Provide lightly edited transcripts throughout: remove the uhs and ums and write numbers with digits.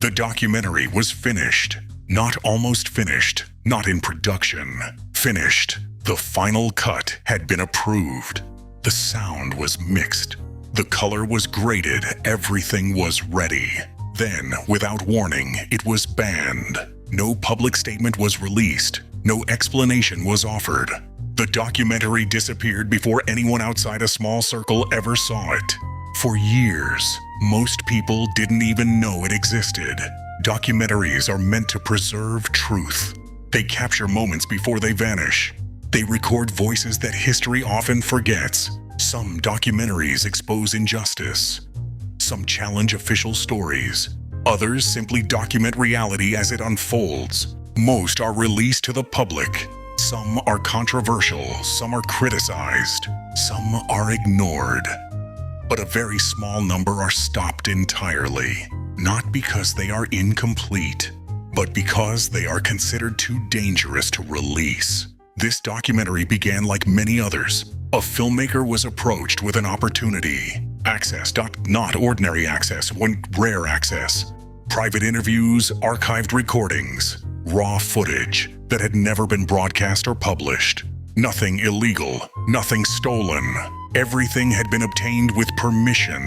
The documentary was finished. Not almost finished, not in production. Finished. The final cut had been approved. The sound was mixed. The color was graded. Everything was ready. Then, without warning, it was banned. No public statement was released. No explanation was offered. The documentary disappeared before anyone outside a small circle ever saw it. For years, most people didn't even know it existed. Documentaries are meant to preserve truth. They capture moments before they vanish. They record voices that history often forgets. Some documentaries expose injustice. Some challenge official stories. Others simply document reality as it unfolds. Most are released to the public. Some are controversial, some are criticized, some are ignored. But a very small number are stopped entirely, not because they are incomplete, but because they are considered too dangerous to release. This documentary began like many others. A filmmaker was approached with an opportunity. Access, not ordinary access, rare access. Private interviews, archived recordings, raw footage that had never been broadcast or published. Nothing illegal, nothing stolen. Everything had been obtained with permission.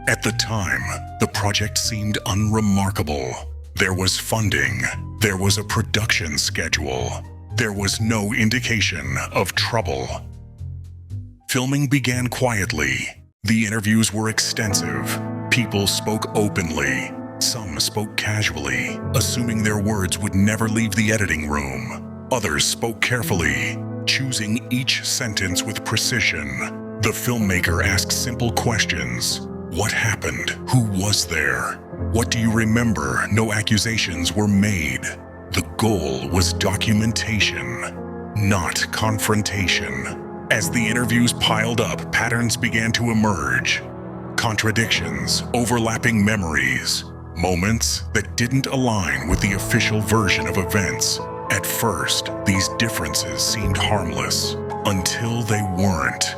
At the time, the project seemed unremarkable. There was funding. There was a production schedule. There was no indication of trouble. Filming began quietly. The interviews were extensive. People spoke openly. Some spoke casually, assuming their words would never leave the editing room. Others spoke carefully, choosing each sentence with precision. The filmmaker asked simple questions. What happened? Who was there? What do you remember? No accusations were made. The goal was documentation, not confrontation. As the interviews piled up, patterns began to emerge. Contradictions, overlapping memories, moments that didn't align with the official version of events. At first, these differences seemed harmless, until they weren't.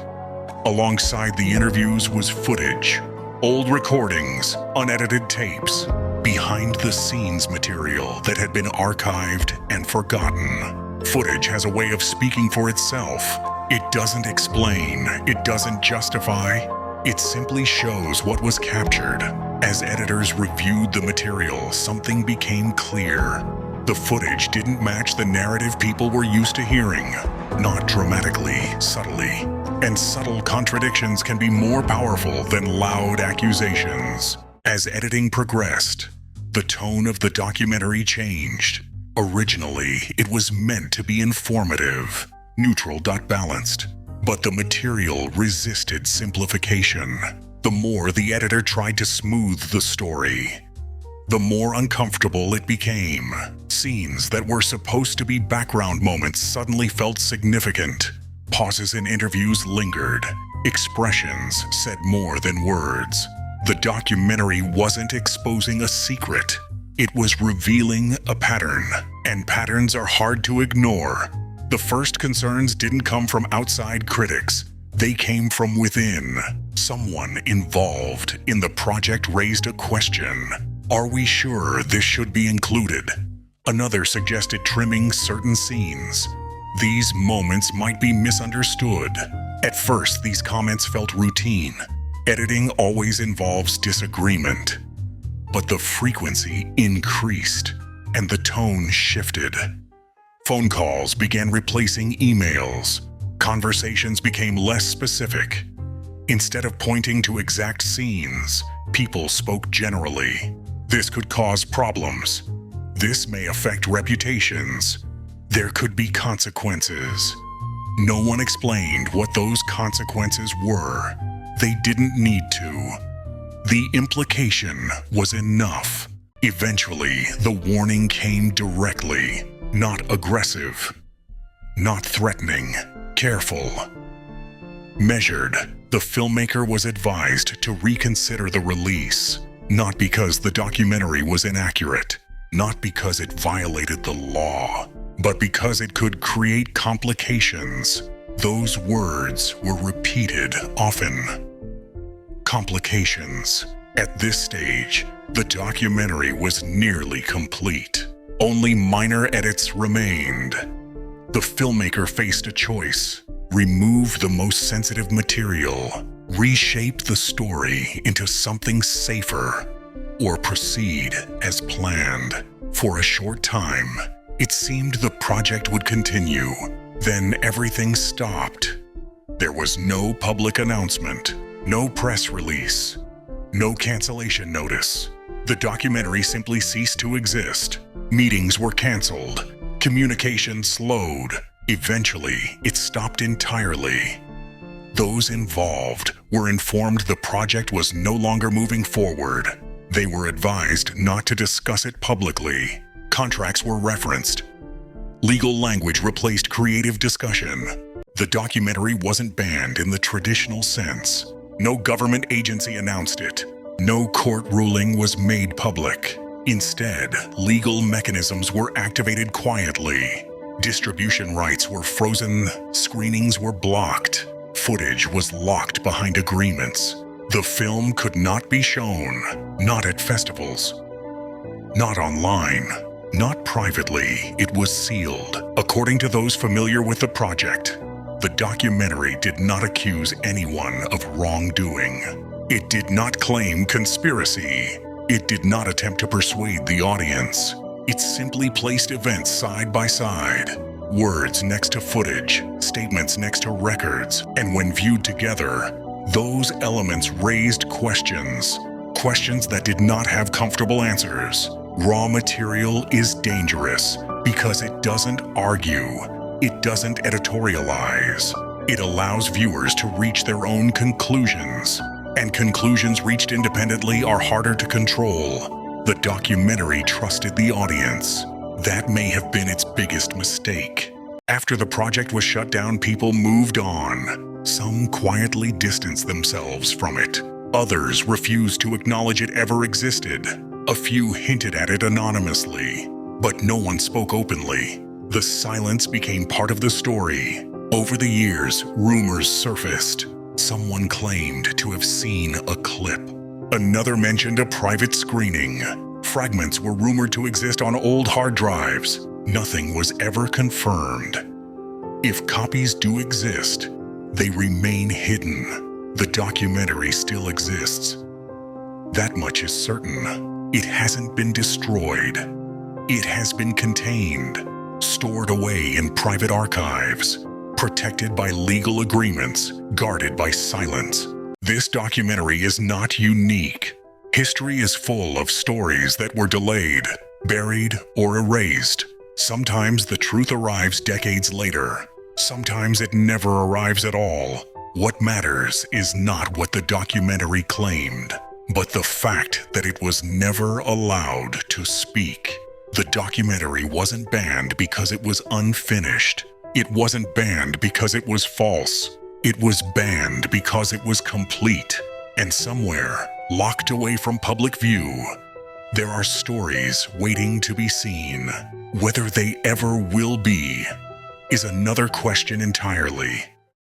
Alongside the interviews was footage, old recordings, unedited tapes, behind-the-scenes material that had been archived and forgotten. Footage has a way of speaking for itself. It doesn't explain, it doesn't justify, it simply shows what was captured. As editors reviewed the material, something became clear. The footage didn't match the narrative people were used to hearing, not dramatically, subtly. And subtle contradictions can be more powerful than loud accusations. As editing progressed, the tone of the documentary changed. Originally, it was meant to be informative, neutral, balanced. But the material resisted simplification. The more the editor tried to smooth the story, the more uncomfortable it became. Scenes that were supposed to be background moments suddenly felt significant. Pauses in interviews lingered. Expressions said more than words. The documentary wasn't exposing a secret. It was revealing a pattern, and patterns are hard to ignore. The first concerns didn't come from outside critics. They came from within. Someone involved in the project raised a question. Are we sure this should be included? Another suggested trimming certain scenes. These moments might be misunderstood. At first, these comments felt routine. Editing always involves disagreement. But the frequency increased, and the tone shifted. Phone calls began replacing emails. Conversations became less specific. Instead of pointing to exact scenes, people spoke generally. This could cause problems. This may affect reputations. There could be consequences. No one explained what those consequences were. They didn't need to. The implication was enough. Eventually, the warning came directly. Not aggressive. Not threatening. Careful. Measured. The filmmaker was advised to reconsider the release. Not because the documentary was inaccurate. Not because it violated the law. But because it could create complications. Those words were repeated often. Complications. At this stage, the documentary was nearly complete. Only minor edits remained. The filmmaker faced a choice: remove the most sensitive material, reshape the story into something safer, or proceed as planned. For a short time, it seemed the project would continue. Then everything stopped. There was no public announcement, no press release, no cancellation notice. The documentary simply ceased to exist. Meetings were canceled. Communication slowed. Eventually, it stopped entirely. Those involved were informed the project was no longer moving forward. They were advised not to discuss it publicly. Contracts were referenced. Legal language replaced creative discussion. The documentary wasn't banned in the traditional sense. No government agency announced it. No court ruling was made public. Instead, legal mechanisms were activated quietly. Distribution rights were frozen, screenings were blocked, footage was locked behind agreements. The film could not be shown, not at festivals, not online, not privately. It was sealed. According to those familiar with the project, the documentary did not accuse anyone of wrongdoing. It did not claim conspiracy. It did not attempt to persuade the audience. It simply placed events side by side, words next to footage, statements next to records, and when viewed together, those elements raised questions that did not have comfortable answers. Raw material is dangerous because it doesn't argue. It doesn't editorialize. It allows viewers to reach their own conclusions. And conclusions reached independently are harder to control. The documentary trusted the audience. That may have been its biggest mistake. After the project was shut down, people moved on. Some quietly distanced themselves from it. Others refused to acknowledge it ever existed. A few hinted at it anonymously, but no one spoke openly. The silence became part of the story. Over the years, rumors surfaced. Someone claimed to have seen a clip. Another mentioned a private screening. Fragments were rumored to exist on old hard drives. Nothing was ever confirmed. If copies do exist, they remain hidden. The documentary still exists. That much is certain. It hasn't been destroyed. It has been contained, stored away in private archives, protected by legal agreements, guarded by silence. This documentary is not unique. History is full of stories that were delayed, buried, or erased. Sometimes the truth arrives decades later. Sometimes it never arrives at all. What matters is not what the documentary claimed, but the fact that it was never allowed to speak. The documentary wasn't banned because it was unfinished. It wasn't banned because it was false. It was banned because it was complete. And somewhere, locked away from public view, there are stories waiting to be seen. Whether they ever will be is another question entirely.